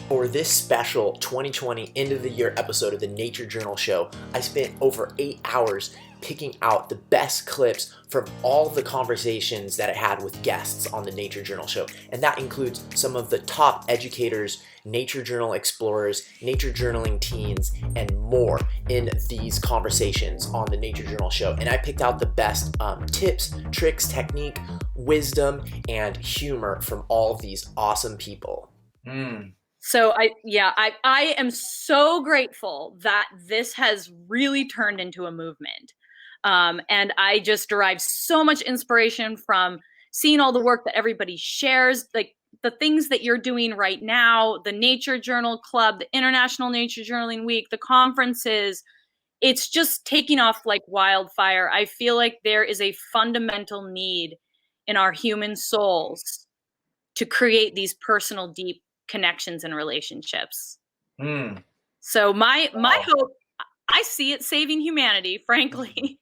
For this special 2020 end of the year episode of the Nature Journal Show, I spent over 8 hours picking out the best clips from all the conversations that I had with guests on the Nature Journal Show. And that includes some of the top educators, nature journal explorers, nature journaling teens, and more in these conversations on the Nature Journal Show. And I picked out the best tips, tricks, technique, wisdom, and humor from all of these awesome people. So I am so grateful that this has really turned into a movement. And I just derive so much inspiration from seeing all the work that everybody shares, like the things that you're doing right now, the Nature Journal Club, the International Nature Journaling Week, the conferences. It's just taking off like wildfire. I feel like there is a fundamental need in our human souls to create these personal, deep connections and relationships. So my hope, I see it saving humanity, frankly.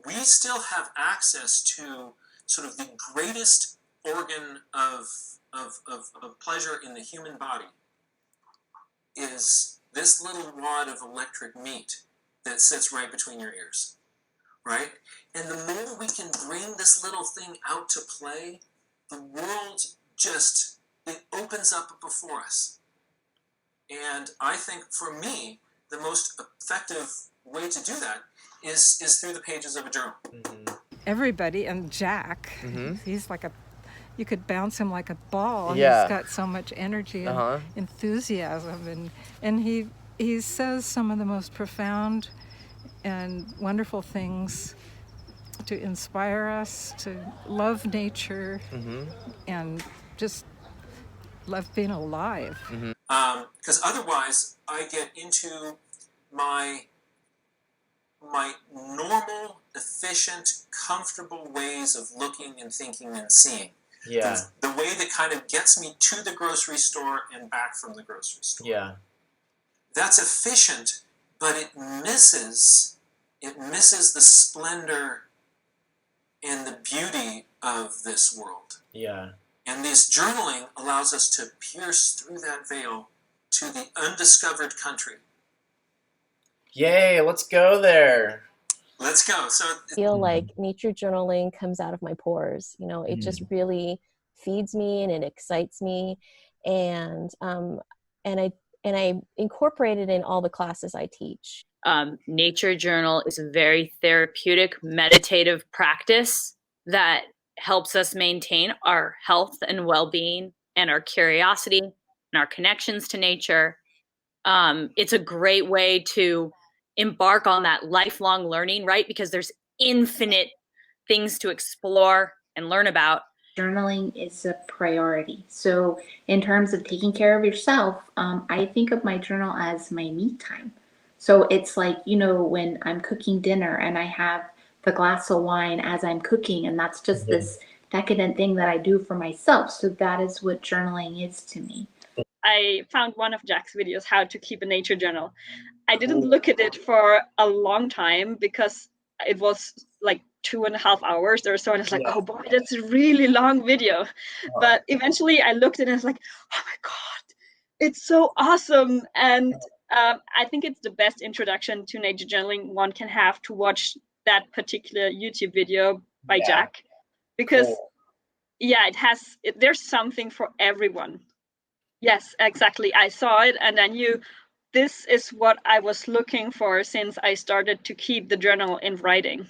We still have access to sort of the greatest organ of pleasure in the human body is this little wad of electric meat that sits right between your ears, right? And the more we can bring this little thing out to play, the world just, it opens up before us. And I think for me, the most effective way to do that is through the pages of a journal. Everybody, and Jack, he's like you could bounce him like a ball. Yeah. He's got so much energy and enthusiasm, and he says some of the most profound and wonderful things to inspire us to love nature and just love being alive. Because otherwise, I get into my normal, efficient, comfortable ways of looking and thinking and seeing. Yeah. The way that kind of gets me to the grocery store and back from the grocery store. Yeah. That's efficient, but it misses the splendor and the beauty of this world. Yeah. And this journaling allows us to pierce through that veil to the undiscovered country. Yay, let's go there. Let's go. So I feel like nature journaling comes out of my pores. You know, it just really feeds me and it excites me. And I incorporate it in all the classes I teach. Nature Journal is a very therapeutic, meditative practice that helps us maintain our health and well-being and our curiosity and our connections to nature. It's a great way to embark on that lifelong learning, right? Because there's infinite things to explore and learn about. Journaling is a priority. So in terms of taking care of yourself, I think of my journal as my me time. So it's like, you know, when I'm cooking dinner and I have the glass of wine as I'm cooking, and that's just this decadent thing that I do for myself. So that is what journaling is to me. I found one of Jack's videos, how to keep a nature journal. I didn't look at it for a long time because it was like 2.5 hours or so. And it's like, oh boy, that's a really long video. But eventually I looked at it and I was like, oh my God, it's so awesome. And I think it's the best introduction to nature journaling one can have, to watch that particular YouTube video by Jack. Because there's something for everyone. Yes, exactly. I saw it and I knew this is what I was looking for since I started to keep the journal in writing.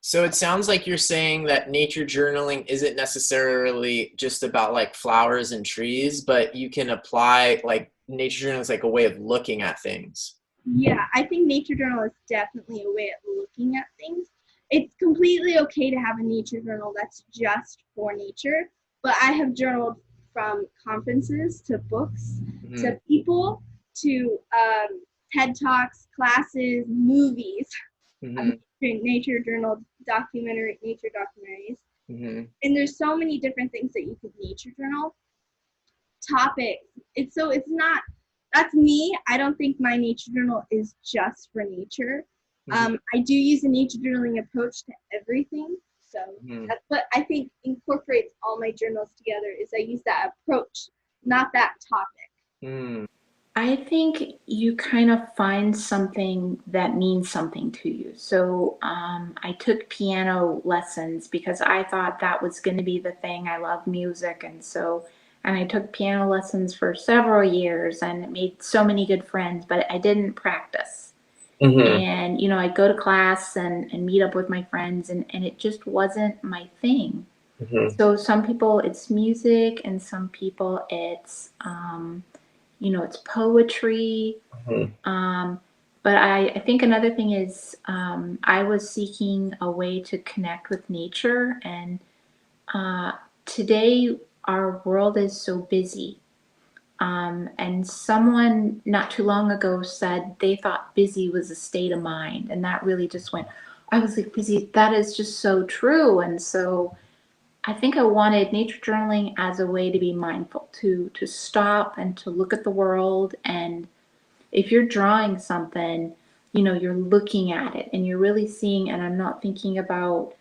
So it sounds like you're saying that nature journaling isn't necessarily just about like flowers and trees, but you can apply like nature journaling is like a way of looking at things. Yeah, I think nature journal is definitely a way of looking at things. It's completely okay to have a nature journal that's just for nature, but I have journaled from conferences to books to people to TED Talks, classes, movies, nature journal nature documentaries. And there's so many different things that you could nature journal. Topics. It's not, that's me. I don't think my nature journal is just for nature. I do use a nature journaling approach to everything. So that's what I think incorporates all my journals together, is I use that approach, not that topic. Mm. I think you kind of find something that means something to you. So I took piano lessons because I thought that was going to be the thing. I love music. And I took piano lessons for several years and made so many good friends, but I didn't practice. Mm-hmm. And, I'd go to class and meet up with my friends, and it just wasn't my thing. Mm-hmm. So some people it's music, and some people it's poetry. Mm-hmm. But I think another thing is I was seeking a way to connect with nature. And today our world is so busy. And someone not too long ago said they thought busy was a state of mind. And that really just went, I was like, busy, that is just so true. And so I think I wanted nature journaling as a way to be mindful, to stop and to look at the world. And if you're drawing something, you're looking at it and you're really seeing, and I'm not thinking about,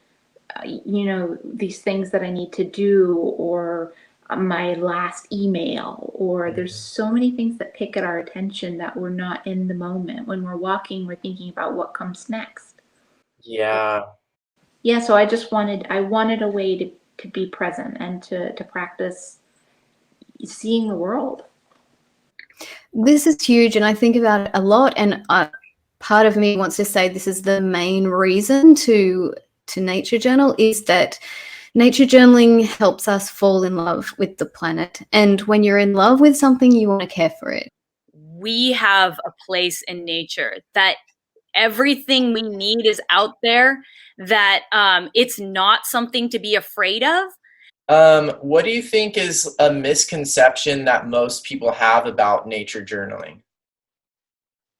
these things that I need to do, or my last email, or there's so many things that pick at our attention that we're not in the moment. When we're walking, we're thinking about what comes next. Yeah. Yeah, so I wanted a way to be present and to practice seeing the world. This is huge, and I think about it a lot, and part of me wants to say this is the main reason to nature journal, is that nature journaling helps us fall in love with the planet. And when you're in love with something, you want to care for it. We have a place in nature that everything we need is out there, that it's not something to be afraid of. What do you think is a misconception that most people have about nature journaling?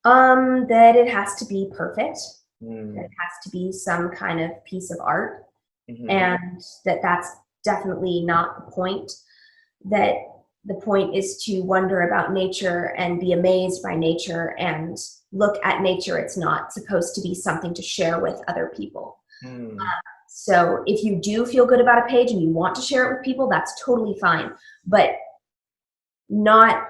That it has to be perfect. Mm. That it has to be some kind of piece of art. Mm-hmm. And that's definitely not the point. That the point is to wonder about nature and be amazed by nature and look at nature. It's not supposed to be something to share with other people. Mm. So if you do feel good about a page and you want to share it with people, that's totally fine. But not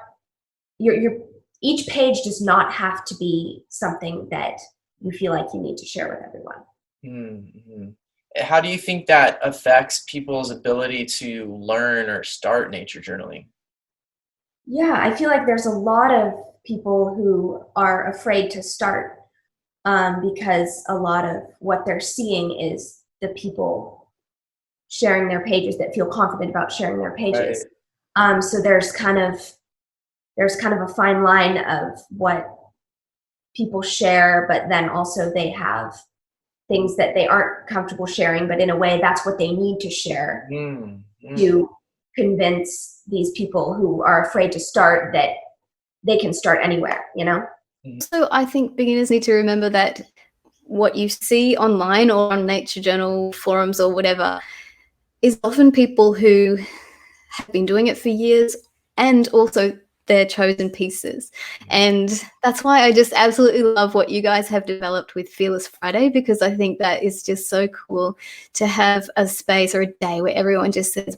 each page does not have to be something that you feel like you need to share with everyone. Mm-hmm. How do you think that affects people's ability to learn or start nature journaling? Yeah, I feel like there's a lot of people who are afraid to start because a lot of what they're seeing is the people sharing their pages that feel confident about sharing their pages. Right. So there's kind of a fine line of what people share, but then also they have things that they aren't comfortable sharing, but in a way that's what they need to share to convince these people who are afraid to start that they can start anywhere, So I think beginners need to remember that what you see online or on nature journal forums or whatever is often people who have been doing it for years, and also their chosen pieces. And that's why I just absolutely love what you guys have developed with Fearless Friday, because I think that is just so cool to have a space or a day where everyone just says,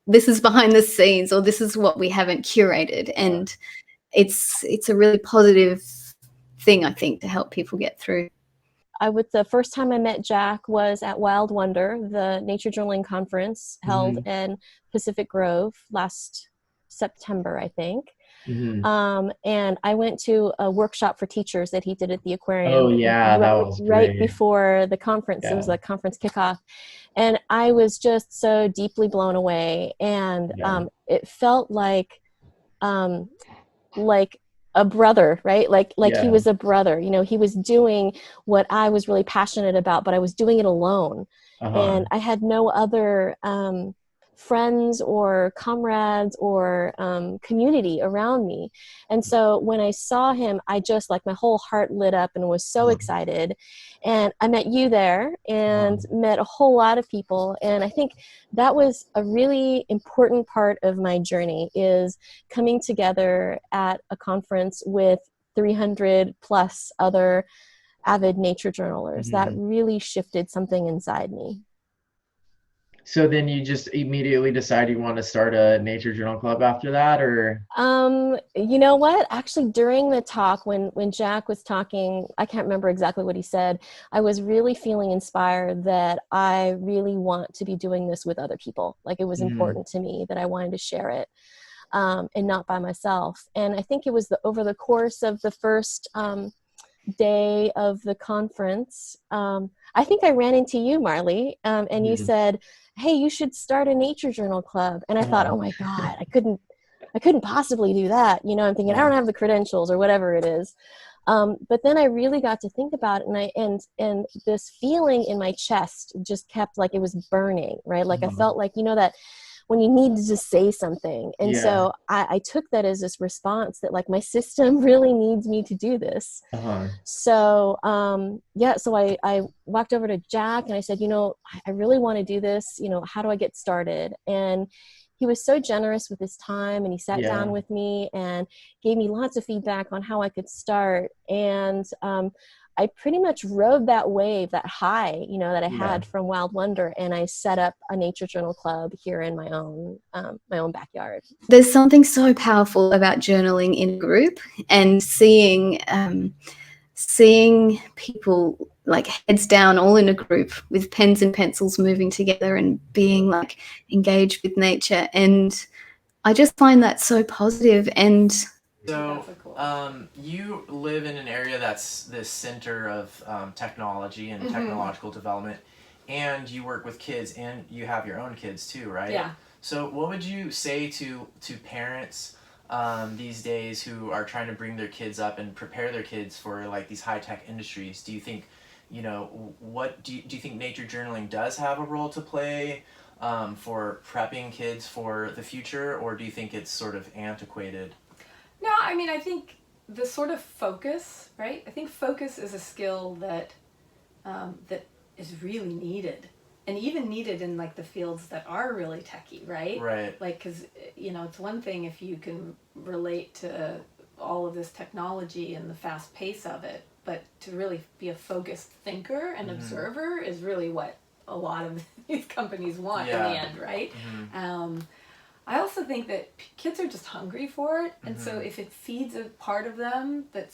this is behind the scenes, or this is what we haven't curated. And it's a really positive thing, I think, to help people get through. The first time I met Jack was at Wild Wonder, the nature journaling conference held in Pacific Grove last September, I think. And I went to a workshop for teachers that he did at the aquarium. Oh yeah, that was right great. Before the conference. It was a conference kickoff, and I was just so deeply blown away. And it felt like a brother, right? Like he was a brother. He was doing what I was really passionate about, but I was doing it alone. And I had no other friends or comrades or community around me. And so when I saw him, I just, like, my whole heart lit up and was so excited. And I met you there and met a whole lot of people. And I think that was a really important part of my journey, is coming together at a conference with 300 plus other avid nature journalers. That really shifted something inside me. So then you just immediately decide you want to start a nature journal club after that, or? You know what? Actually, during the talk, when Jack was talking, I can't remember exactly what he said. I was really feeling inspired that I really want to be doing this with other people. Like it was important to me that I wanted to share it, and not by myself. And I think it was over the course of the first day of the conference, I think I ran into you, Marley, and you said, "Hey, you should start a nature journal club." And I thought, "Oh my God, I couldn't possibly do that." You know, I'm thinking I don't have the credentials or whatever it is. But then I really got to think about it, and this feeling in my chest just kept, like it was burning, right? Like I felt like, you know, that when you need to just say something. And so I took that as this response that like my system really needs me to do this. So so I walked over to Jack and I said, you know, I really want to do this. You know, how do I get started? And he was so generous with his time, and he sat down with me and gave me lots of feedback on how I could start. And I pretty much rode that wave, that high, you know, that I had from Wild Wonder, and I set up a nature journal club here in my own backyard. There's something so powerful about journaling in a group, and seeing people like heads down all in a group with pens and pencils moving together and being like engaged with nature. And I just find that so positive. And so you live in an area that's the center of technology and technological development, and you work with kids, and you have your own kids too, right? Yeah. So what would you say to parents these days who are trying to bring their kids up and prepare their kids for like these high-tech industries? Do you think, you know, what do you think nature journaling does have a role to play for prepping kids for the future, or do you think it's sort of antiquated? No, I mean, I think the sort of focus, right? I think focus is a skill that that is really needed, and even needed in like the fields that are really techy, right? Right. Like, because you know, it's one thing if you can relate to all of this technology and the fast pace of it, but to really be a focused thinker and observer is really what a lot of these companies want in the end, right? I also think that kids are just hungry for it, and so if it feeds a part of them that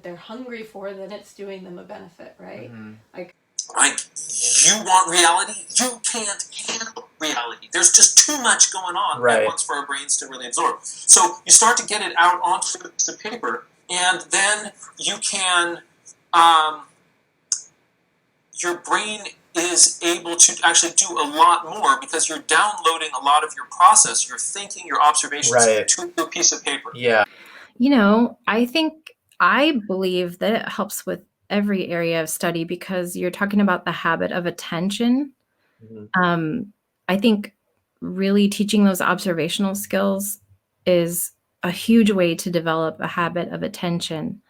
they're hungry for, then it's doing them a benefit, right? Like you want reality, you can't handle reality. There's just too much going on at once for our brains to really absorb. So you start to get it out onto a piece of paper, and then you can, your brain is able to actually do a lot more because you're downloading a lot of your process, your thinking, your observations to a piece of paper. Yeah. You know, I believe that it helps with every area of study because you're talking about the habit of attention. I think really teaching those observational skills is a huge way to develop a habit of attention.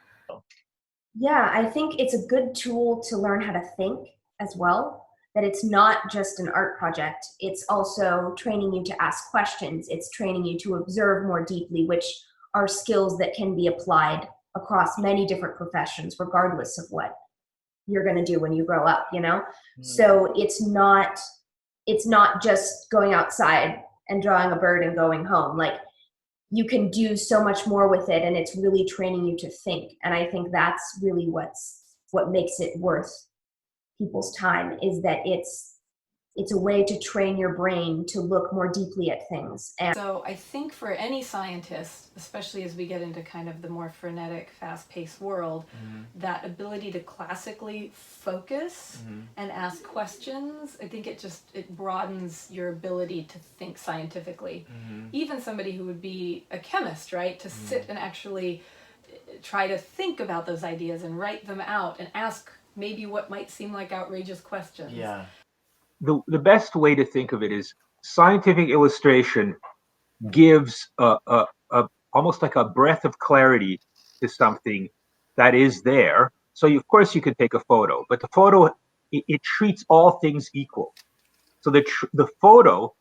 Yeah, I think it's a good tool to learn how to think as well, that it's not just an art project. It's also training you to ask questions. It's training you to observe more deeply, which are skills that can be applied across many different professions, regardless of what you're going to do when you grow up, you know? So it's not just going outside and drawing a bird and going home. Like, you can do so much more with it, and it's really training you to think. And I think that's really what makes it worth people's time, is that it's a way to train your brain to look more deeply at things. And so I think for any scientist, especially as we get into kind of the more frenetic, fast-paced world, that ability to classically focus and ask questions, I think it broadens your ability to think scientifically. Even somebody who would be a chemist, right, to sit and actually try to think about those ideas and write them out and ask maybe what might seem like outrageous questions. Yeah. The best way to think of it is scientific illustration gives almost like a breath of clarity to something that is there. So of course you can take a photo, but the photo, it treats all things equal. So the photo,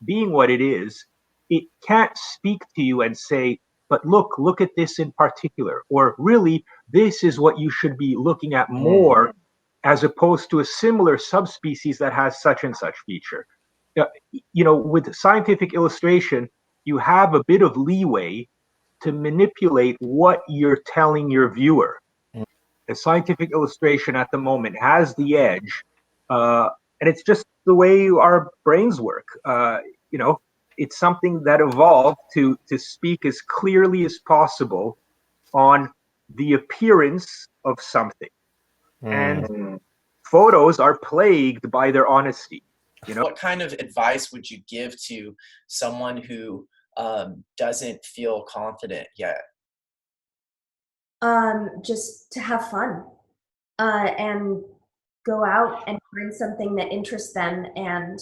being what it is, it can't speak to you and say, but look at this in particular, or really, this is what you should be looking at more, as opposed to a similar subspecies that has such and such feature. with scientific illustration, you have a bit of leeway to manipulate what you're telling your viewer. The scientific illustration at the moment has the edge, and it's just the way our brains work. It's something that evolved to speak as clearly as possible on the appearance of something. And photos are plagued by their honesty. What kind of advice would you give to someone who doesn't feel confident yet? Just to have fun and go out and find something that interests them and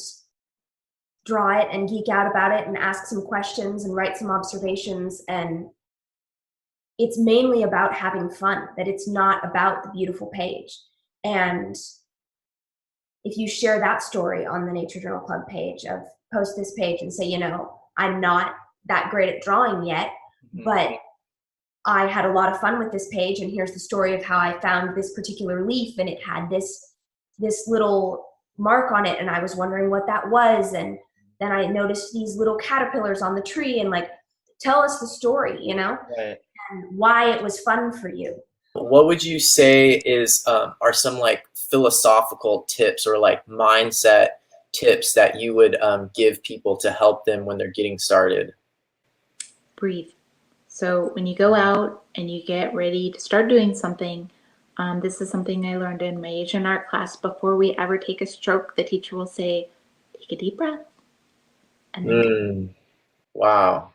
draw it and geek out about it and ask some questions and write some observations. And it's mainly about having fun, that it's not about the beautiful page. And if you share that story on the Nature Journal Club page, of post this page and say, I'm not that great at drawing yet, but I had a lot of fun with this page, and here's the story of how I found this particular leaf, and it had this little mark on it, and I was wondering what that was, and then I noticed these little caterpillars on the tree, and tell us the story, Right. and why it was fun for you. What would you say are some philosophical tips or mindset tips that you would give people to help them when they're getting started? Breathe. So when you go out and you get ready to start doing something, this is something I learned in my Asian art class. Before we ever take a stroke, the teacher will say, take a deep breath. And then Wow.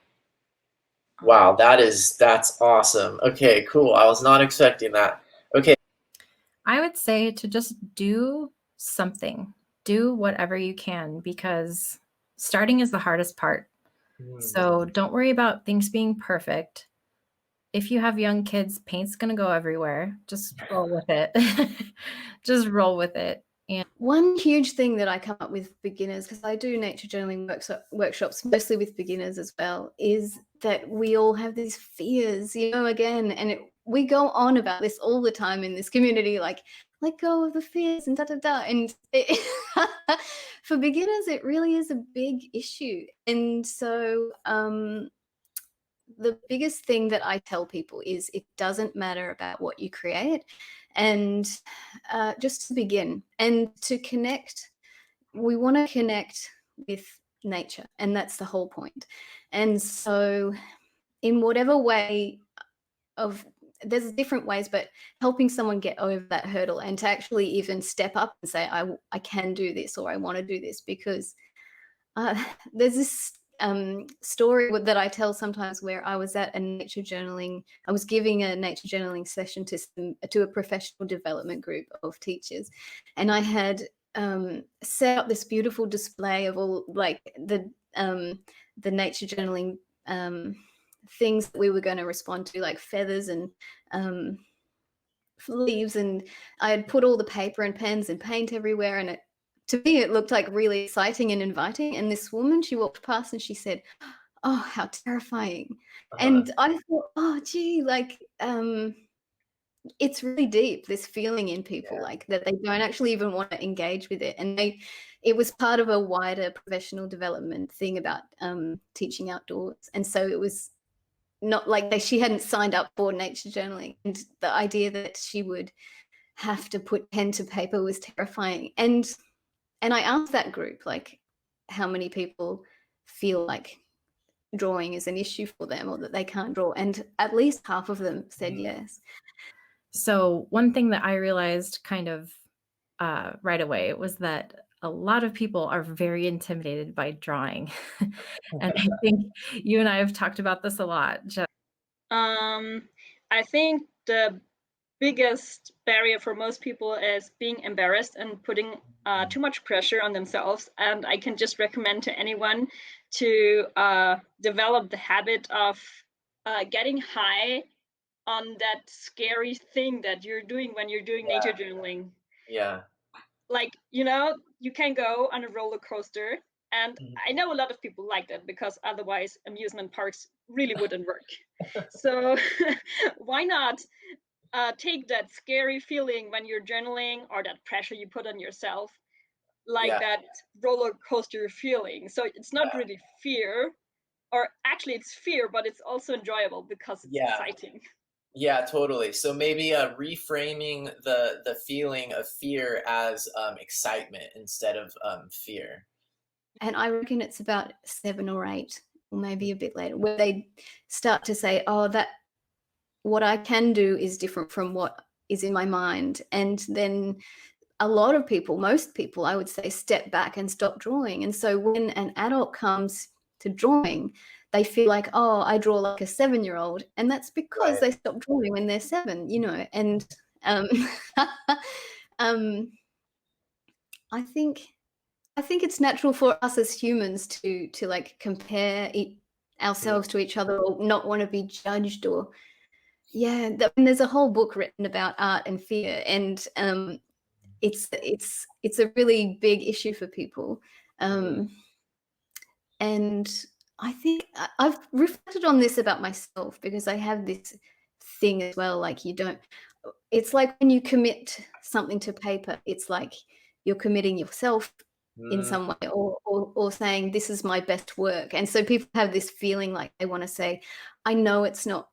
Wow, that's awesome. Okay, cool. I was not expecting that. Okay. I would say to just do something. Do whatever you can, because starting is the hardest part. So don't worry about things being perfect. If you have young kids, paint's going to go everywhere. Just roll with it. Just roll with it. And one huge thing that I come up with beginners, because I do nature journaling workshops mostly with beginners as well, is that we all have these fears, again, and we go on about this all the time in this community, like, let go of the fears and da-da-da. And for beginners, it really is a big issue. And so the biggest thing that I tell people is it doesn't matter about what you create, and just to begin and to connect. We want to connect with nature, and that's the whole point. And so in whatever way there's different ways, but helping someone get over that hurdle and to actually even step up and say, I can do this, or I want to do this, because there's this story that I tell sometimes where I was at a nature journaling. I was giving a nature journaling session to a professional development group of teachers, and I had set up this beautiful display of all the nature journaling things that we were going to respond to, like feathers and leaves, and I had put all the paper and pens and paint everywhere, and to me it looked like really exciting and inviting. And this woman, she walked past and she said, oh, how terrifying. And I thought, oh gee, it's really deep, this feeling in people, like that they don't actually even want to engage with it. And it was part of a wider professional development thing about teaching outdoors. And so it was not like she hadn't signed up for nature journaling, and the idea that she would have to put pen to paper was terrifying. And I asked that group, like, how many people feel like drawing is an issue for them, or that they can't draw, and at least half of them said yes. So one thing that I realized kind of right away was that a lot of people are very intimidated by drawing. And I think you and I have talked about this a lot. I think the biggest barrier for most people is being embarrassed and putting too much pressure on themselves. And I can just recommend to anyone to develop the habit of getting high on that scary thing that you're doing when you're doing nature journaling. Yeah. Like, you can go on a roller coaster, and I know a lot of people like that, because otherwise amusement parks really wouldn't work. So why not take that scary feeling when you're journaling, or that pressure you put on yourself, like that roller coaster feeling. So it's not really fear, or actually it's fear, but it's also enjoyable because it's exciting. Yeah, totally. So maybe reframing the feeling of fear as excitement instead of fear. And I reckon it's about 7 or 8, or maybe a bit later, where they start to say, oh, that what I can do is different from what is in my mind. And then a lot of people, most people, I would say, step back and stop drawing. And so when an adult comes to drawing, they feel like, oh, I draw like a 7-year-old. And that's because they stop drawing when they're 7, you know. And I think it's natural for us as humans to like compare ourselves to each other, or not want to be judged, or and there's a whole book written about art and fear, and it's a really big issue for people. And I think I've reflected on this about myself, because I have this thing as well, like it's like when you commit something to paper, it's like you're committing yourself in some way, or saying this is my best work. And so people have this feeling like they want to say, I know it's not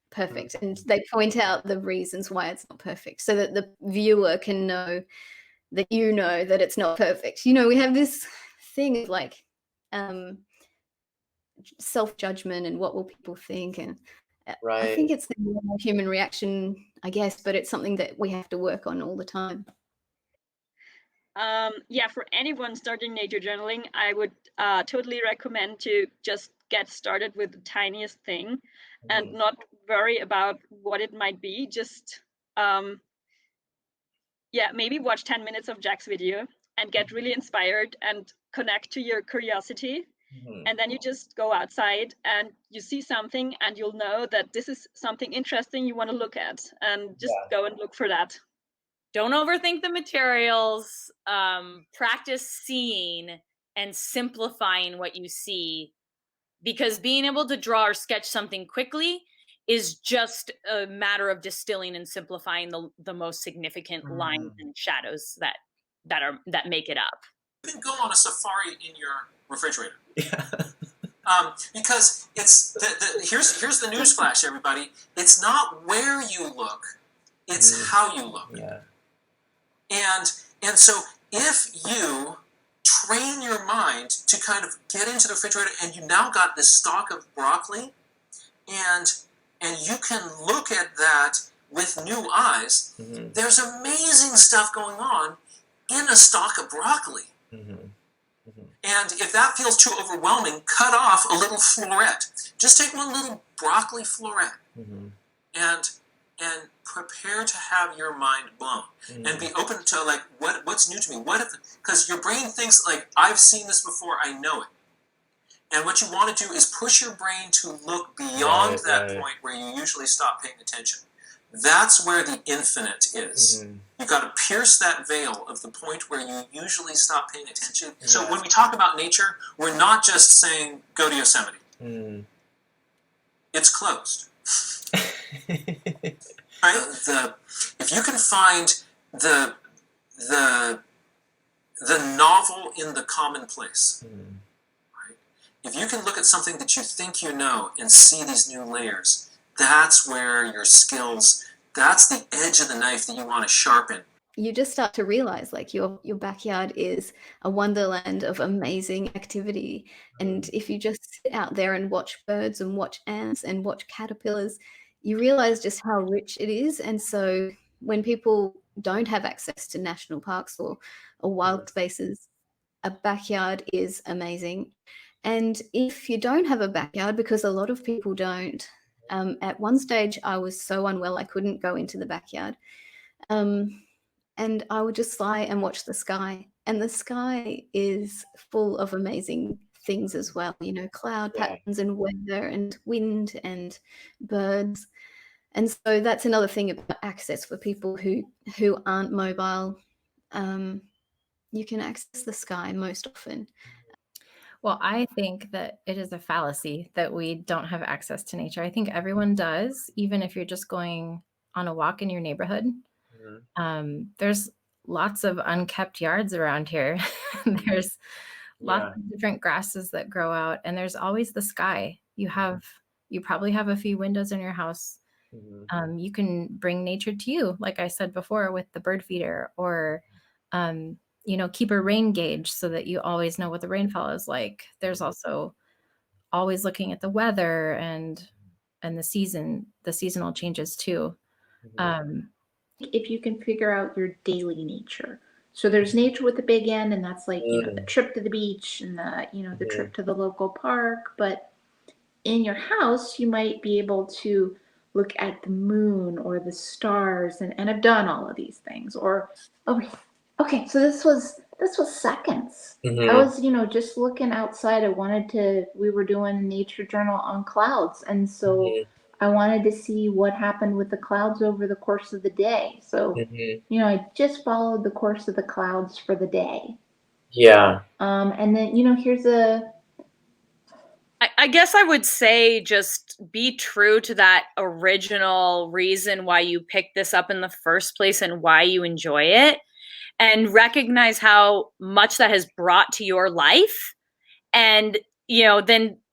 perfect, and they point out the reasons why it's not perfect, so that the viewer can know that you know that it's not perfect. You know, we have this thing of like self-judgment and what will people think, and I think it's the normal human reaction, I guess, but it's something that we have to work on all the time. For anyone starting nature journaling, I would totally recommend to just get started with the tiniest thing and not worry about what it might be. Just maybe watch 10 minutes of Jack's video and get really inspired and connect to your curiosity. And then you just go outside and you see something, and you'll know that this is something interesting you want to look at, and just go and look for that. Don't overthink the materials. Practice seeing and simplifying what you see, because being able to draw or sketch something quickly is just a matter of distilling and simplifying the most significant lines and shadows that make it up. You can go on a safari in your refrigerator. Because it's here's the news flash, everybody. It's not where you look, it's how you look. And so if you train your mind to kind of get into the refrigerator, and you now got this stalk of broccoli, and you can look at that with new eyes, there's amazing stuff going on in a stalk of broccoli. And if that feels too overwhelming, cut off a little floret. Just take one little broccoli floret and prepare to have your mind blown. And be open to like what's new to me. What if, because your brain thinks like, I've seen this before, I know it. And what you want to do is push your brain to look beyond that point where you usually stop paying attention. That's where the infinite is. You've got to pierce that veil of the point where you usually stop paying attention. So when we talk about nature, we're not just saying, go to Yosemite. It's closed. Right? If you can find the novel in the commonplace, right? If you can look at something that you think you know and see these new layers, that's where your skills, that's the edge of the knife that you want to sharpen. You just start to realize like your backyard is a wonderland of amazing activity. And if you just sit out there and watch birds and watch ants and watch caterpillars, you realize just how rich it is. And so when people don't have access to national parks or wild spaces, a backyard is amazing. And if you don't have a backyard, because a lot of people don't, at one stage I was so unwell I couldn't go into the backyard. And I would just lie and watch the sky. And the sky is full of amazing things as well, you know, cloud patterns and weather and wind and birds. And so that's another thing about access for people who aren't mobile. You can access the sky most often. Well, I think that it is a fallacy that we don't have access to nature. I think everyone does, even if you're just going on a walk in your neighborhood. There's lots of unkept yards around here. There's lots of different grasses that grow out, and there's always the sky. You probably have a few windows in your house. You can bring nature to you, like I said before, with the bird feeder, or keep a rain gauge so that you always know what the rainfall is like. There's also always looking at the weather and the seasonal changes too. If you can figure out your daily nature. So there's nature with the big N, and that's like, the trip to the beach and the trip to the local park. But in your house, you might be able to look at the moon or the stars, and I've done all of these things. Or, okay, so this was seconds. I was, just looking outside. We were doing a nature journal on clouds. And so I wanted to see what happened with the clouds over the course of the day. So, I just followed the course of the clouds for the day. Yeah. And then, here's I guess I would say just be true to that original reason why you picked this up in the first place and why you enjoy it, and recognize how much that has brought to your life. And,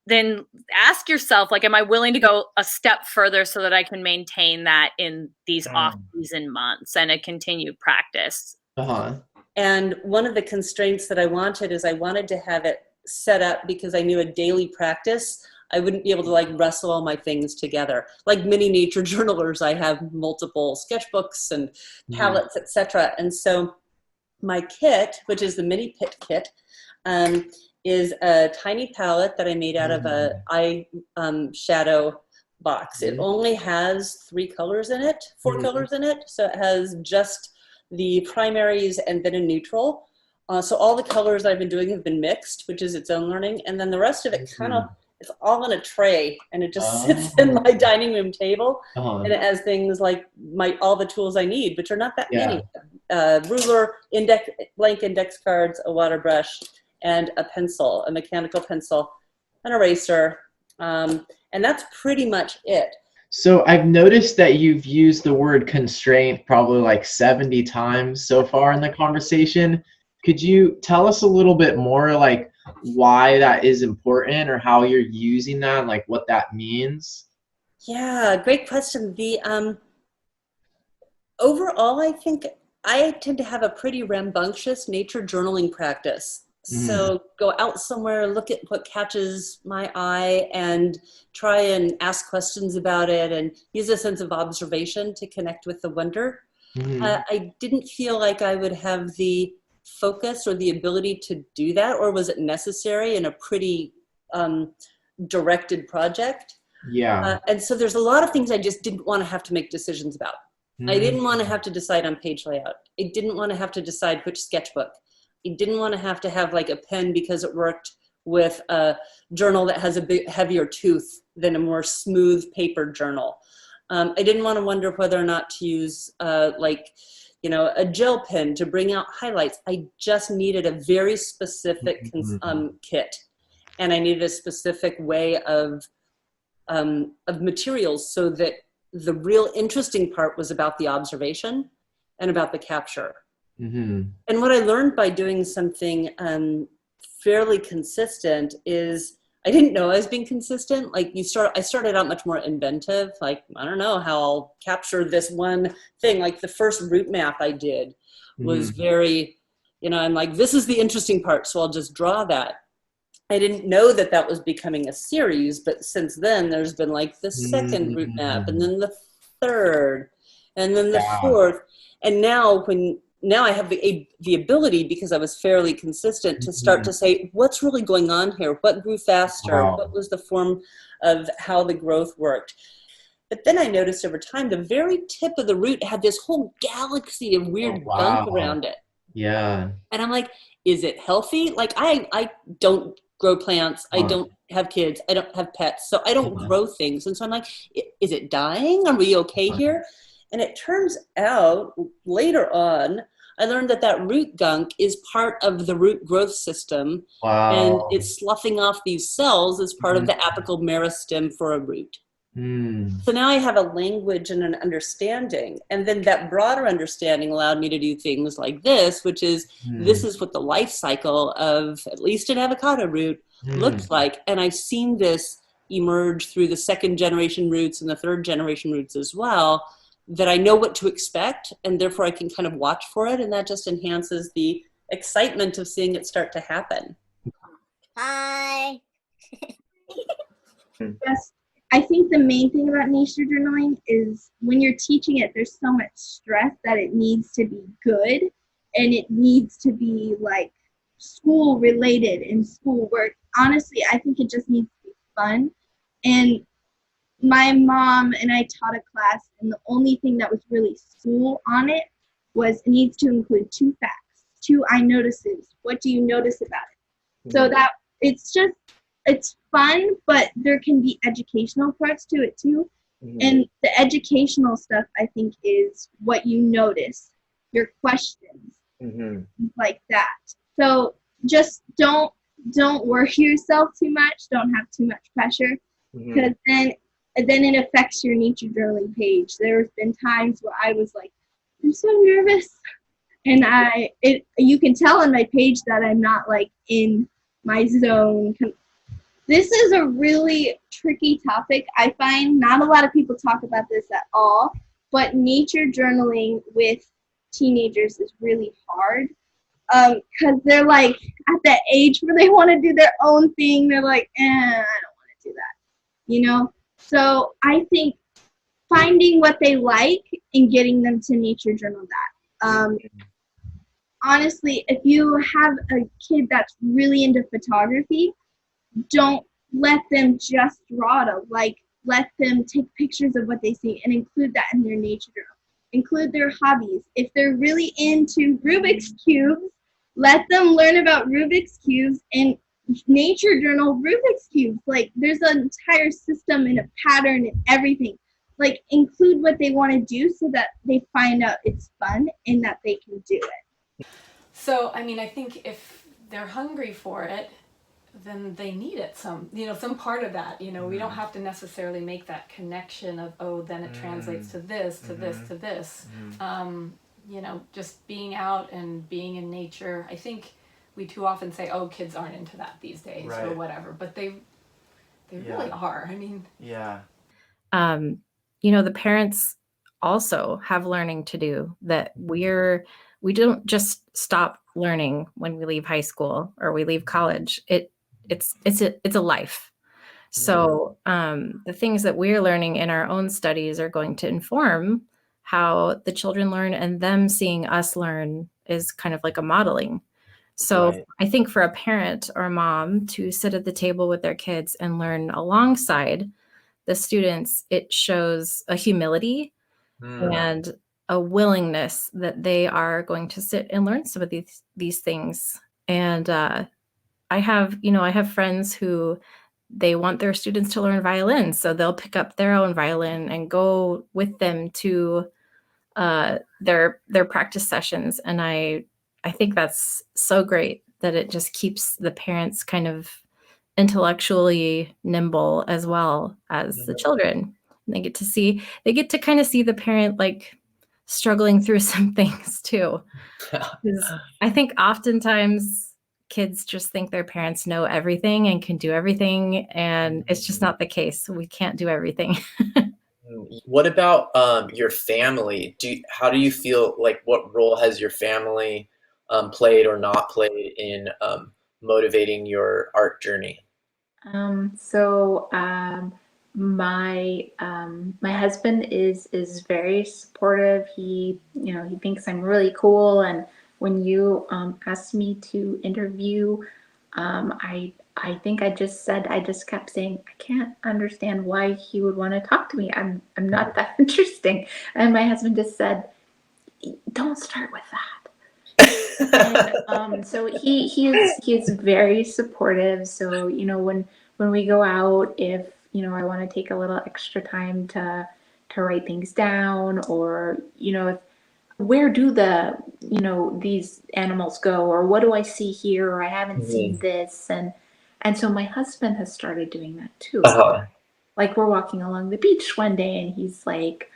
then ask yourself, like, am I willing to go a step further so that I can maintain that in these off-season months and a continued practice? And one of the constraints that I wanted is I wanted to have it set up because I knew a daily practice, I wouldn't be able to like wrestle all my things together. Like many nature journalers, I have multiple sketchbooks and palettes, etc. And so my kit, which is the mini pit kit, is a tiny palette that I made out of a eye shadow box. It only has 4 colors in it. So it has just the primaries and then a neutral. So all the colors I've been doing have been mixed, which is its own learning. And then the rest of it it's all in a tray, and it just sits in my dining room table. And it has things like all the tools I need, which are not that many. Ruler, blank index cards, a water brush, and a pencil, a mechanical pencil, an eraser. And that's pretty much it. So I've noticed that you've used the word constraint probably like 70 times so far in the conversation. Could you tell us a little bit more, like why that is important, or how you're using that, and like what that means? Yeah, great question. Overall, I think I tend to have a pretty rambunctious nature journaling practice. So go out somewhere, look at what catches my eye, and try and ask questions about it, and use a sense of observation to connect with the wonder. I didn't feel like I would have the focus or the ability to do that, or was it necessary in a pretty directed project? And so there's a lot of things I just didn't want to have to make decisions about. I didn't want to have to decide on page layout. I didn't want to have to decide which sketchbook. I didn't want to have like a pen because it worked with a journal that has a bit heavier tooth than a more smooth paper journal. I didn't want to wonder whether or not to use a gel pen to bring out highlights. I just needed a very specific kit, and I needed a specific way of materials, so that the real interesting part was about the observation and about the capture. And what I learned by doing something fairly consistent is I didn't know I was being consistent. Like I started out much more inventive. Like, I don't know how I'll capture this one thing. Like the first route map I did was very, I'm like, this is the interesting part, so I'll just draw that. I didn't know that that was becoming a series, but since then there's been like the second route map, and then the third, and then the fourth. And now I have the ability, because I was fairly consistent, to start to say, what's really going on here? What grew faster? What was the form of how the growth worked? But then I noticed over time, the very tip of the root had this whole galaxy of weird gunk around it. And I'm like, is it healthy? Like I don't grow plants. I don't have kids. I don't have pets. So I don't grow things. And so I'm like, is it dying? Are we okay here? And it turns out later on, I learned that root gunk is part of the root growth system. And it's sloughing off these cells as part of the apical meristem for a root. So now I have a language and an understanding. And then that broader understanding allowed me to do things like this, which is this is what the life cycle of at least an avocado root looks like. And I've seen this emerge through the second generation roots and the third generation roots as well, that I know what to expect, and therefore I can kind of watch for it. And that just enhances the excitement of seeing it start to happen. Hi. Yes, I think the main thing about nature journaling is when you're teaching it, there's so much stress that it needs to be good, and it needs to be like school related and school work. Honestly, I think it just needs to be fun. And my mom and I taught a class, and the only thing that was really school on it was it needs to include 2 facts, 2 I notices. What do you notice about it? So that it's fun, but there can be educational parts to it too. And the educational stuff, I think, is what you notice, your questions, like that. So just don't worry yourself too much. Don't have too much pressure, because then it affects your nature journaling page. There's been times where I was like, I'm so nervous, and you can tell on my page that I'm not like in my zone. This is a really tricky topic. I find not a lot of people talk about this at all, but nature journaling with teenagers is really hard, because they're like at that age where they want to do their own thing. They're like, I don't want to do that, So I think finding what they like and getting them to nature journal that. Honestly, if you have a kid that's really into photography, don't let them just draw it. Like, let them take pictures of what they see and include that in their nature journal. Include their hobbies. If they're really into Rubik's Cubes, let them learn about Rubik's Cubes and nature journal Rubik's Cubes. Like, there's an entire system and a pattern and everything. Like, include what they want to do so that they find out it's fun and that they can do it. So, I mean, I think if they're hungry for it, then they need it some part of that. We don't have to necessarily make that connection of, then it translates to this, to this, to this. Just being out and being in nature. I think we too often say, kids aren't into that these days, right, or whatever, but they really are. I mean, the parents also have learning to do, that we don't just stop learning when we leave high school or we leave college. It's a life. So the things that we're learning in our own studies are going to inform how the children learn, and them seeing us learn is kind of like a modeling. So right. I think for a parent or a mom to sit at the table with their kids and learn alongside the students, it shows a humility and a willingness that they are going to sit and learn some of these things. And I have friends who they want their students to learn violin, so they'll pick up their own violin and go with them to their practice sessions. And I think that's so great that it just keeps the parents kind of intellectually nimble as well as the children. And they get to kind of see the parent like struggling through some things too. I think oftentimes kids just think their parents know everything and can do everything, and it's just not the case. We can't do everything. What about your family? How do you feel, like what role has your family played or not played in motivating your art journey? My husband is very supportive. He thinks I'm really cool. And when you asked me to interview, I think I just kept saying, I can't understand why he would want to talk to me. I'm not that interesting. And my husband just said, don't start with that. And, so he is very supportive. So when we go out, if I want to take a little extra time to write things down, or where do these animals go, or what do I see here, or I haven't seen this, and so my husband has started doing that too. Like we're walking along the beach one day and he's like,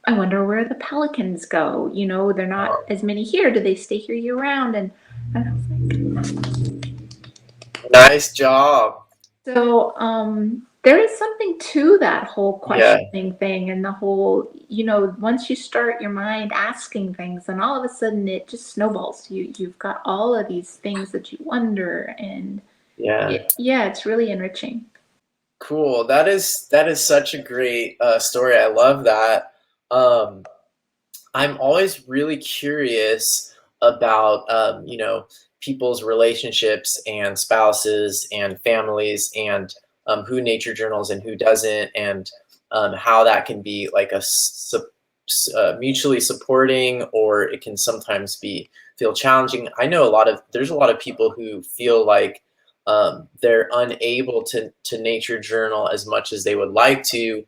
I wonder where the pelicans go. You know, they're not as many here. Do they stay here year round? And I was like, nice job. So there is something to that whole questioning thing and the whole, you know, once you start your mind asking things and all of a sudden it just snowballs. You've got all of these things that you wonder and it's really enriching. Cool. That is such a great story. I love that. I'm always really curious about people's relationships and spouses and families and who nature journals and who doesn't, and how that can be like mutually supporting, or it can sometimes feel challenging. I know there's a lot of people who feel like they're unable to nature journal as much as they would like to,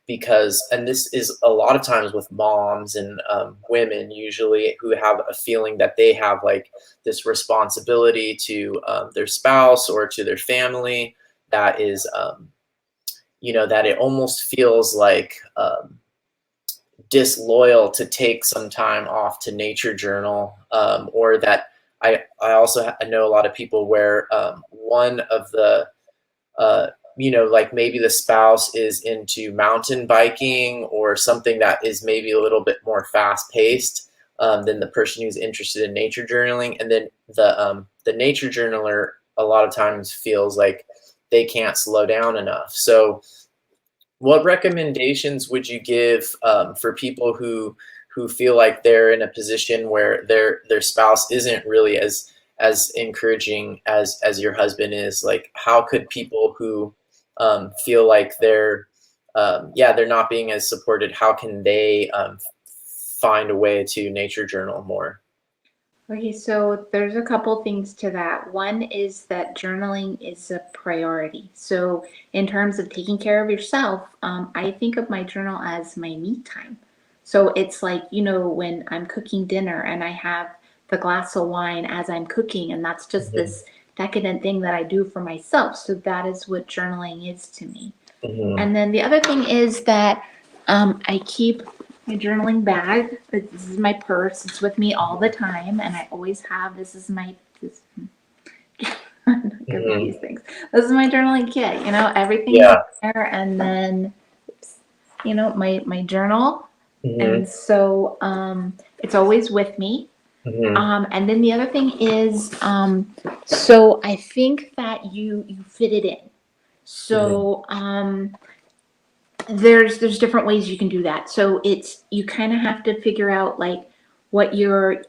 because, and this is a lot of times with moms and women usually, who have a feeling that they have like this responsibility to their spouse or to their family, that is that it almost feels like disloyal to take some time off to nature journal, or that I also I know a lot of people where one of the like maybe the spouse is into mountain biking or something that is maybe a little bit more fast paced than the person who's interested in nature journaling, and then the nature journaler a lot of times feels like they can't slow down enough. So what recommendations would you give for people who feel like they're in a position where their spouse isn't really as encouraging as your husband is? Like, how could people who feel like they're not being as supported, how can they find a way to nature journal more? Okay, so there's a couple things to that. One is that journaling is a priority. So in terms of taking care of yourself, I think of my journal as my me time. So it's like, you know, when I'm cooking dinner and I have the glass of wine as I'm cooking, and that's just this decadent thing that I do for myself. So that is what journaling is to me. And then the other thing is that I keep my journaling bag. This is my purse. It's with me all the time, and I always have. This is my I'm not good with these things. This is my journaling kit. You know, everything's there, and then you know my journal, and so it's always with me. And then the other thing is, so I think that you fit it in. So there's different ways you can do that. So it's, you kind of have to figure out like what your,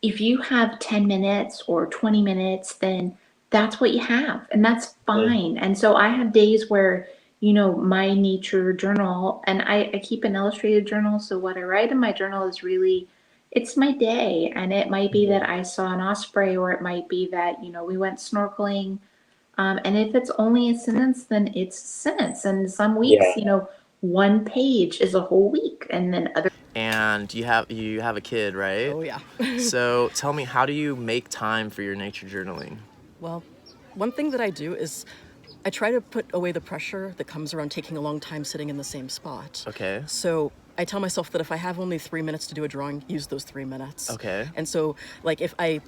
if you have 10 minutes or 20 minutes, then that's what you have, and that's fine. And so I have days where, you know, my nature journal, and I keep an illustrated journal, so what I write in my journal is really, it's my day, and it might be that I saw an osprey, or it might be that, you know, we went snorkeling. And if it's only a sentence, then it's a sentence. And some weeks, you know, one page is a whole week, and then other. And you have a kid, right? Oh yeah. So tell me, how do you make time for your nature journaling? Well, one thing that I do is I try to put away the pressure that comes around taking a long time sitting in the same spot. Okay. So I tell myself that if I have only 3 minutes to do a drawing, use those 3 minutes. Okay. And so, like, if I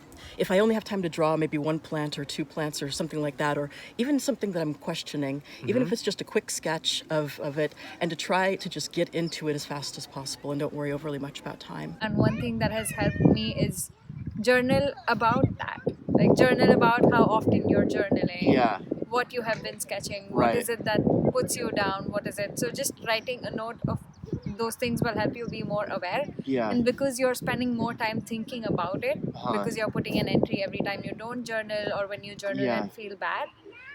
only have time to draw maybe one plant or two plants or something like that, or even something that I'm questioning, even if it's just a quick sketch of it, and to try to just get into it as fast as possible and don't worry overly much about time. And one thing that has helped me is journal about that. Like, journal about how often you're journaling, what you have been sketching, what is it that puts you down, what is it. So just writing a note of those things will help you be more aware. And because you're spending more time thinking about it, because you're putting an entry every time you don't journal, or when you journal and feel bad,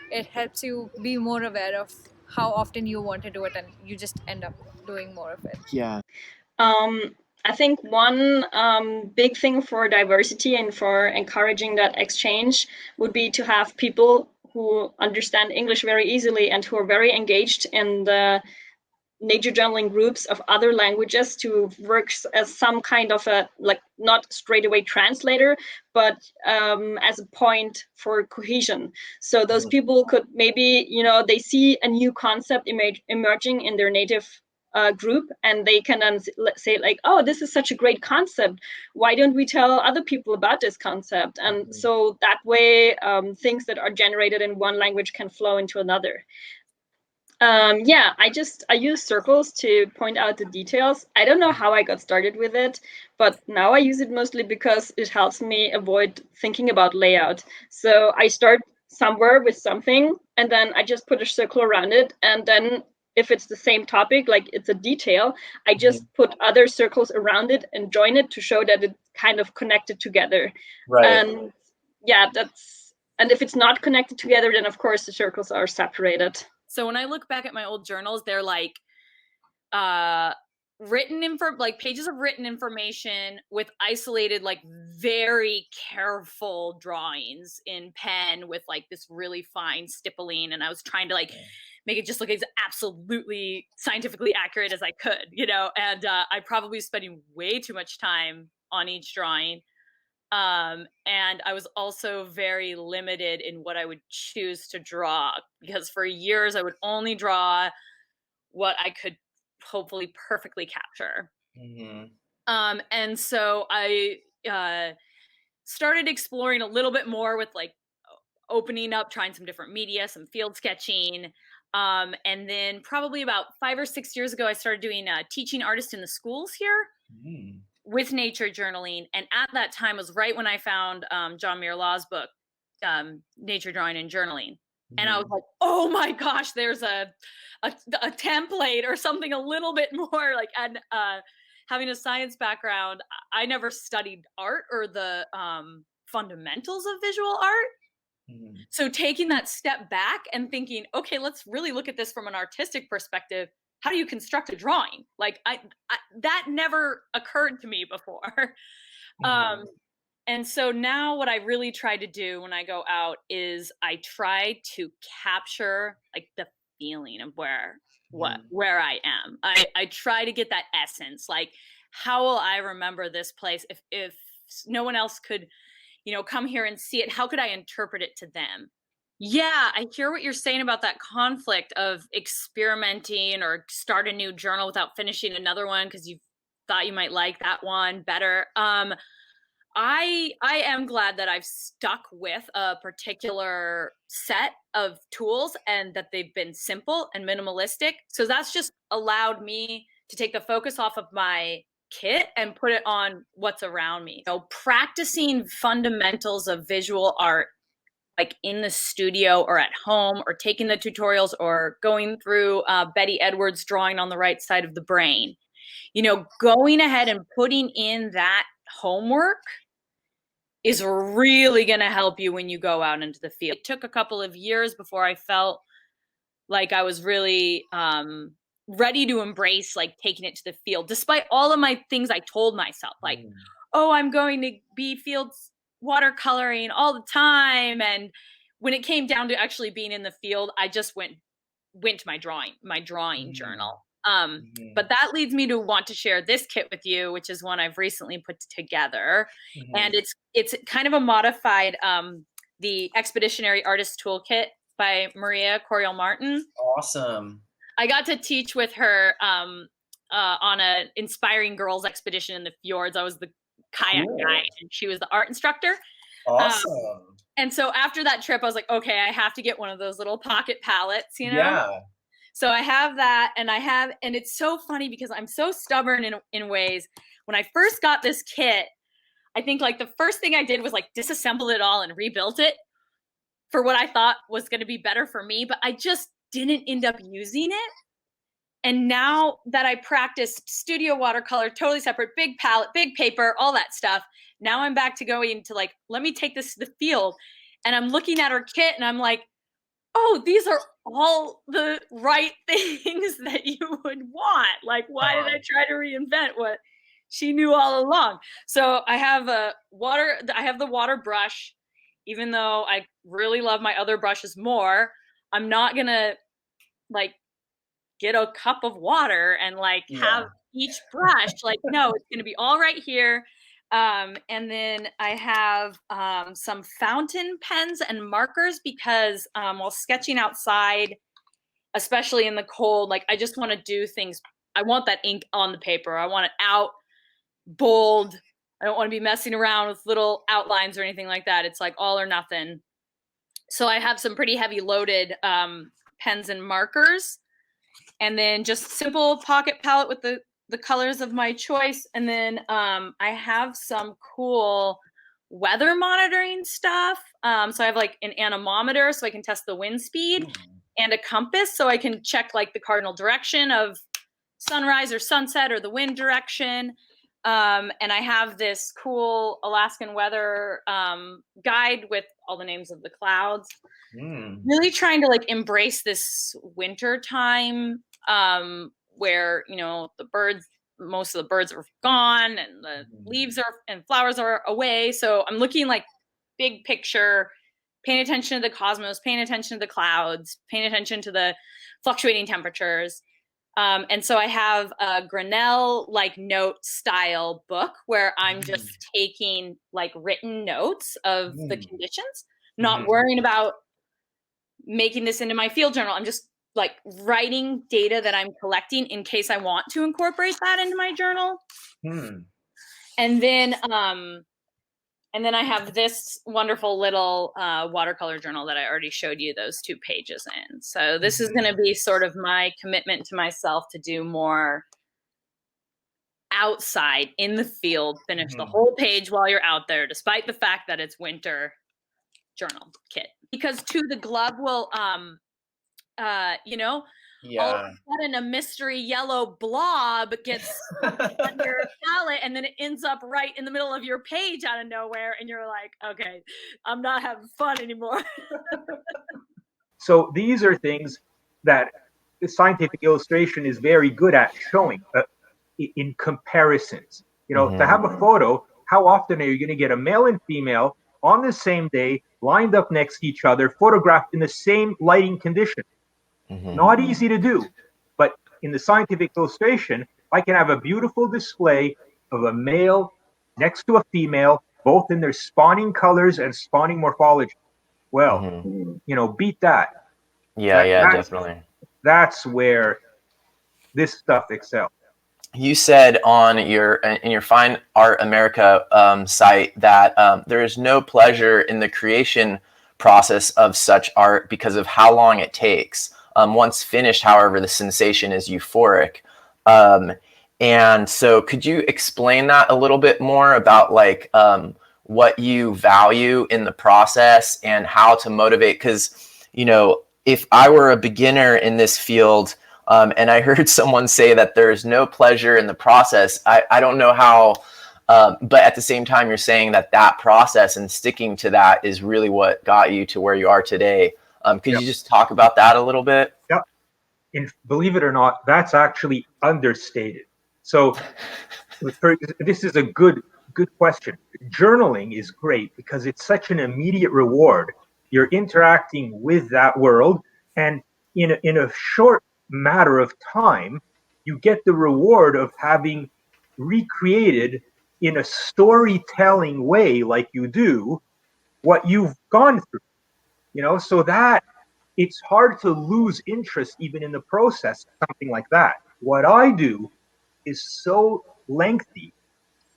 it helps you be more aware of how often you want to do it, and you just end up doing more of it. I think one big thing for diversity and for encouraging that exchange would be to have people who understand English very easily and who are very engaged in the nature journaling groups of other languages to work as some kind of a, like, not straight away translator, but as a point for cohesion. So those people could maybe, they see a new concept emerging in their native group, and they can then say like, oh, this is such a great concept, why don't we tell other people about this concept? And so that way things that are generated in one language can flow into another. Yeah, I use circles to point out the details. I don't know how I got started with it, but now I use it mostly because it helps me avoid thinking about layout. So I start somewhere with something, and then I just put a circle around it, and then if it's the same topic, like it's a detail, I just put other circles around it and join it to show that it's kind of connected together. Right. And yeah, and if it's not connected together, then of course the circles are separated. So when I look back at my old journals, they're like pages of written information with isolated, like very careful drawings in pen with like this really fine stippling. And I was trying to like make it just look as absolutely scientifically accurate as I could, and I probably was spending way too much time on each drawing. And I was also very limited in what I would choose to draw, because for years I would only draw what I could hopefully perfectly capture. And so I started exploring a little bit more with like opening up, trying some different media, some field sketching. And then probably about 5 or 6 years ago, I started doing teaching artists in the schools here. With nature journaling. And at that time was right when I found John Muir Law's book, Nature Drawing and Journaling. And I was like, oh my gosh, there's a template or something a little bit more like, and having a science background, I never studied art or the fundamentals of visual art. So taking that step back and thinking, okay, let's really look at this from an artistic perspective. How do you construct a drawing? Like that never occurred to me before. And so now what I really try to do when I go out is I try to capture like the feeling of where I am. I try to get that essence. Like, how will I remember this place if no one else could, come here and see it? How could I interpret it to them? Yeah, I hear what you're saying about that conflict of experimenting or start a new journal without finishing another one because you thought you might like that one better. I am glad that I've stuck with a particular set of tools and that they've been simple and minimalistic. So that's just allowed me to take the focus off of my kit and put it on what's around me. Practicing fundamentals of visual art, like in the studio or at home, or taking the tutorials or going through Betty Edwards' Drawing on the Right Side of the Brain, going ahead and putting in that homework is really going to help you when you go out into the field. It took a couple of years before I felt like I was really ready to embrace like taking it to the field, despite all of my things I told myself, like, oh, I'm going to be fields watercoloring all the time. And when it came down to actually being in the field, I just went to my drawing journal. But that leads me to want to share this kit with you, which is one I've recently put together. And it's kind of a modified the Expeditionary Artist Toolkit by Maria Coriol Martin. Awesome. I got to teach with her on an Inspiring Girls expedition in the fjords. I was the kayak guide and she was the art instructor. Awesome. And so after that trip, I was like, okay, I have to get one of those little pocket palettes, Yeah. So I have that, and it's so funny because I'm so stubborn in ways. When I first got this kit, I think like the first thing I did was like disassemble it all and rebuilt it for what I thought was going to be better for me, but I just didn't end up using it. And now that I practiced studio watercolor, totally separate, big palette, big paper, all that stuff, now I'm back to going to like, let me take this to the field. And I'm looking at her kit and I'm like, oh, these are all the right things that you would want. Like, why did I try to reinvent what she knew all along? So I have the water brush, even though I really love my other brushes more. I'm not gonna like get a cup of water and like have each brush. Like, no, it's going to be all right here. And then I have some fountain pens and markers because while sketching outside, especially in the cold, like I just want to do things. I want that ink on the paper. I want it out, bold. I don't want to be messing around with little outlines or anything like that. It's like all or nothing. So I have some pretty heavy loaded pens and markers, and then just simple pocket palette with the colors of my choice. And then I have some cool weather monitoring stuff. So I have like an anemometer so I can test the wind speed, and a compass so I can check like the cardinal direction of sunrise or sunset or the wind direction. And I have this cool Alaskan weather guide with all the names of the clouds. Really trying to like embrace this winter time where, you know, most of the birds are gone and the leaves and flowers are away. So I'm looking like big picture, paying attention to the cosmos, paying attention to the clouds, paying attention to the fluctuating temperatures. And so I have a Grinnell like note style book where I'm just taking like written notes of the conditions, not worrying about making this into my field journal. I'm just like writing data that I'm collecting in case I want to incorporate that into my journal. And then I have this wonderful little watercolor journal that I already showed you those 2 pages in. So this is going to be sort of my commitment to myself to do more outside in the field, finish the whole page while you're out there, despite the fact that it's winter journal kit. Because too, the glove will, you know, all of a sudden a mystery yellow blob gets on your palette and then it ends up right in the middle of your page out of nowhere. And you're like, okay, I'm not having fun anymore. So these are things that the scientific illustration is very good at showing in comparisons. You know, to have a photo, how often are you going to get a male and female on the same day, lined up next to each other, photographed in the same lighting condition? Not easy to do. But in the scientific illustration, I can have a beautiful display of a male next to a female, both in their spawning colors and spawning morphology. Well, you know, beat that. Definitely. That's where this stuff excels. You said on in your Fine Art America site that there is no pleasure in the creation process of such art because of how long it takes. Once finished, however, the sensation is euphoric. And so could you explain that a little bit more about like what you value in the process and how to motivate? Because, you know, if I were a beginner in this field and I heard someone say that there is no pleasure in the process, I don't know how, but at the same time, you're saying that that process and sticking to that is really what got you to where you are today. Could you just talk about that a little bit? Yep. And believe it or not, that's actually understated. So this is a good question. Journaling is great because it's such an immediate reward. You're interacting with that world, and in a short matter of time, you get the reward of having recreated in a storytelling way, like you do, what you've gone through. You know, so that it's hard to lose interest even in the process, something like that. What I do is so lengthy,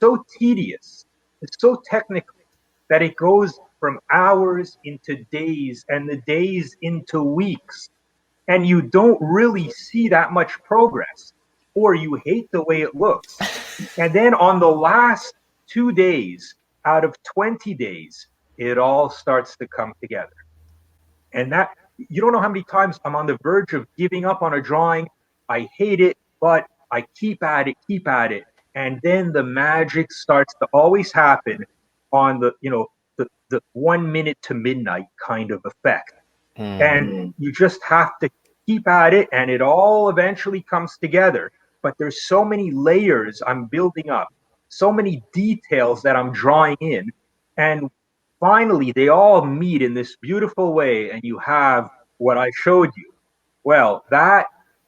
so tedious, it's so technical that it goes from hours into days and the days into weeks. And you don't really see that much progress, or you hate the way it looks. And then on the last 2 days out of 20 days, it all starts to come together. And that, you don't know how many times I'm on the verge of giving up on a drawing. I hate it, but I keep at it. And then the magic starts to always happen on the, you know, the 1 minute to midnight kind of effect. And you just have to keep at it, and it all eventually comes together. But there's so many layers I'm building up, so many details that I'm drawing in, and finally they all meet in this beautiful way, and you have what I showed you. Well, that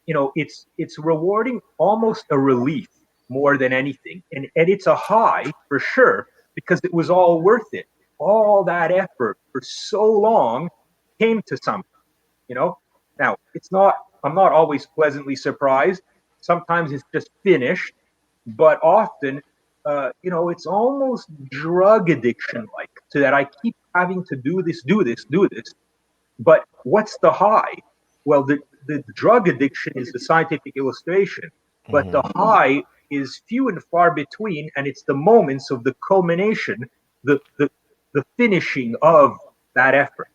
it's rewarding, almost a relief more than anything. And it's a high for sure, because it was all worth it. All that effort for so long came to something. Now, I'm not always pleasantly surprised. Sometimes it's just finished, but often, it's almost drug addiction like, so that I keep having to do this, do this, do this. But what's the high? Well, the drug addiction is the scientific illustration, but the high is few and far between, and it's the moments of the culmination, the finishing of that effort.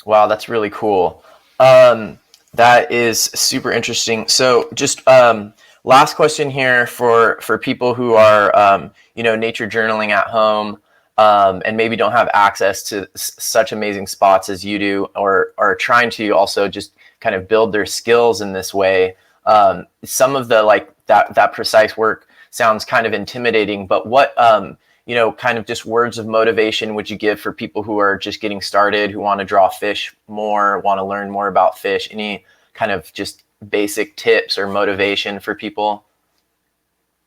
Wow, that's really cool. That is super interesting. So just last question here for people who are, nature journaling at home, and maybe don't have access to such amazing spots as you do, or are trying to also just kind of build their skills in this way. Some of the that precise work sounds kind of intimidating, but what kind of just words of motivation would you give for people who are just getting started, who want to draw fish more, want to learn more about fish? Any kind of just basic tips or motivation for people?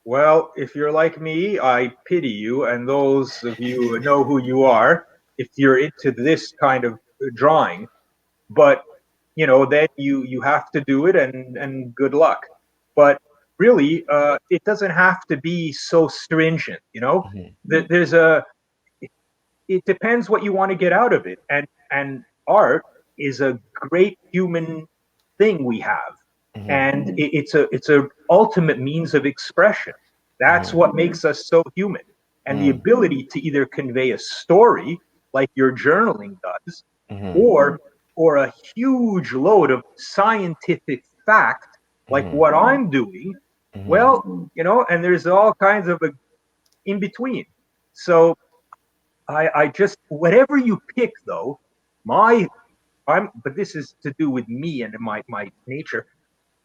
Well, if you're like me, I pity you, and those of you who know who you are, if you're into this kind of drawing. But then you have to do it, and good luck. But really, it doesn't have to be so stringent. There's it depends what you want to get out of it, and art is a great human thing we have, and it's a ultimate means of expression. That's what makes us so human, and the ability to either convey a story like your journaling does, or a huge load of scientific fact like what I'm doing. Well, and there's all kinds of in between. So I just, whatever you pick though, but this is to do with me and my nature.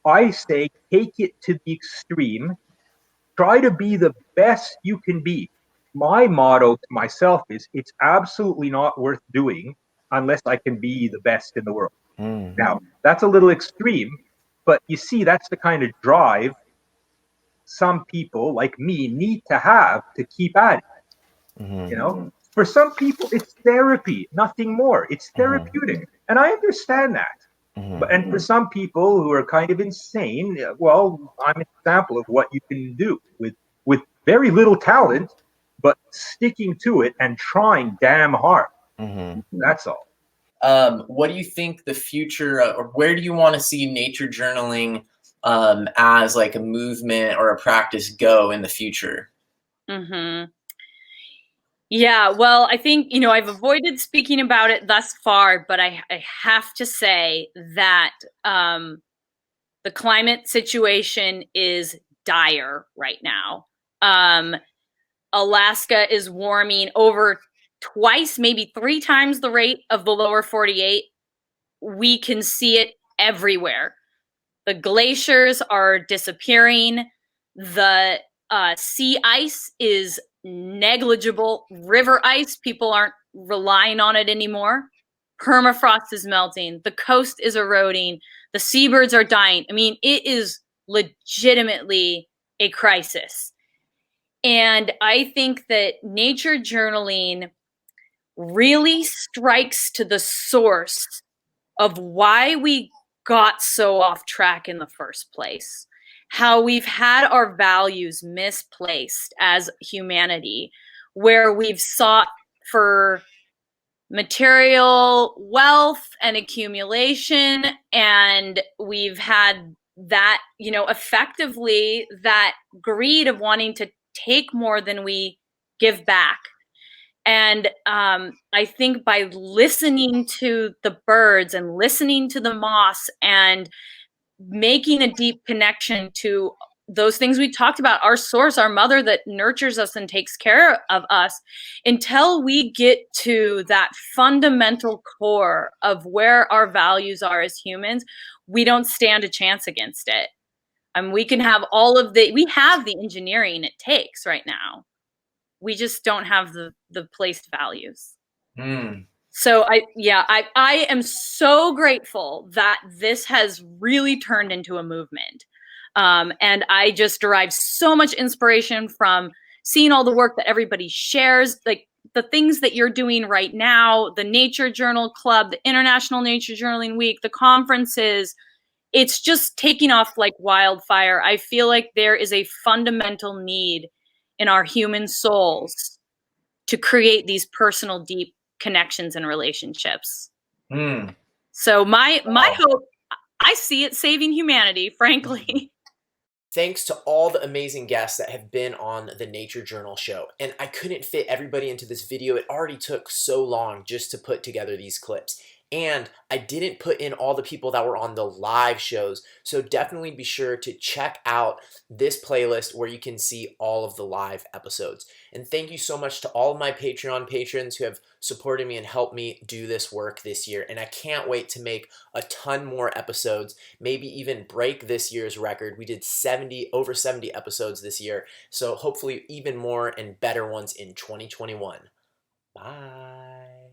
I say take it to the extreme. Try to be the best you can be. My motto to myself is, it's absolutely not worth doing unless I can be the best in the world. Now, that's a little extreme, but you see, that's the kind of drive some people like me need to have to keep at it. For some people, it's therapy, nothing more. It's therapeutic. And I understand that. And for some people who are kind of insane, well, I'm an example of what you can do with very little talent, but sticking to it and trying damn hard. That's all. What do you think the future, or where do you want to see nature journaling as like a movement or a practice go in the future? Yeah, well, I think, I've avoided speaking about it thus far, but I have to say that the climate situation is dire right now. Alaska is warming over twice, maybe 3 times the rate of the lower 48. We can see it everywhere. The glaciers are disappearing. The sea ice is negligible. River ice, people aren't relying on it anymore. Permafrost is melting. The coast is eroding. The seabirds are dying. I mean, it is legitimately a crisis. And I think that nature journaling really strikes to the source of why we got so off track in the first place, how we've had our values misplaced as humanity, where we've sought for material wealth and accumulation, and we've had that, effectively that greed of wanting to take more than we give back. And I think by listening to the birds and listening to the moss and making a deep connection to those things we talked about, our source, our mother that nurtures us and takes care of us, until we get to that fundamental core of where our values are as humans, we don't stand a chance against it. We can have we have the engineering it takes right now. We just don't have the placed values. So I am so grateful that this has really turned into a movement. And I just derive so much inspiration from seeing all the work that everybody shares, like the things that you're doing right now, the Nature Journal Club, the International Nature Journaling Week, the conferences. It's just taking off like wildfire. I feel like there is a fundamental need in our human souls to create these personal, deep connections and relationships. So my hope, I see it saving humanity, frankly. Thanks to all the amazing guests that have been on the Nature Journal show. And I couldn't fit everybody into this video. It already took so long just to put together these clips. And I didn't put in all the people that were on the live shows. So definitely be sure to check out this playlist where you can see all of the live episodes. And thank you so much to all of my Patreon patrons who have supported me and helped me do this work this year. And I can't wait to make a ton more episodes, maybe even break this year's record. We did over 70 episodes this year. So hopefully even more and better ones in 2021. Bye.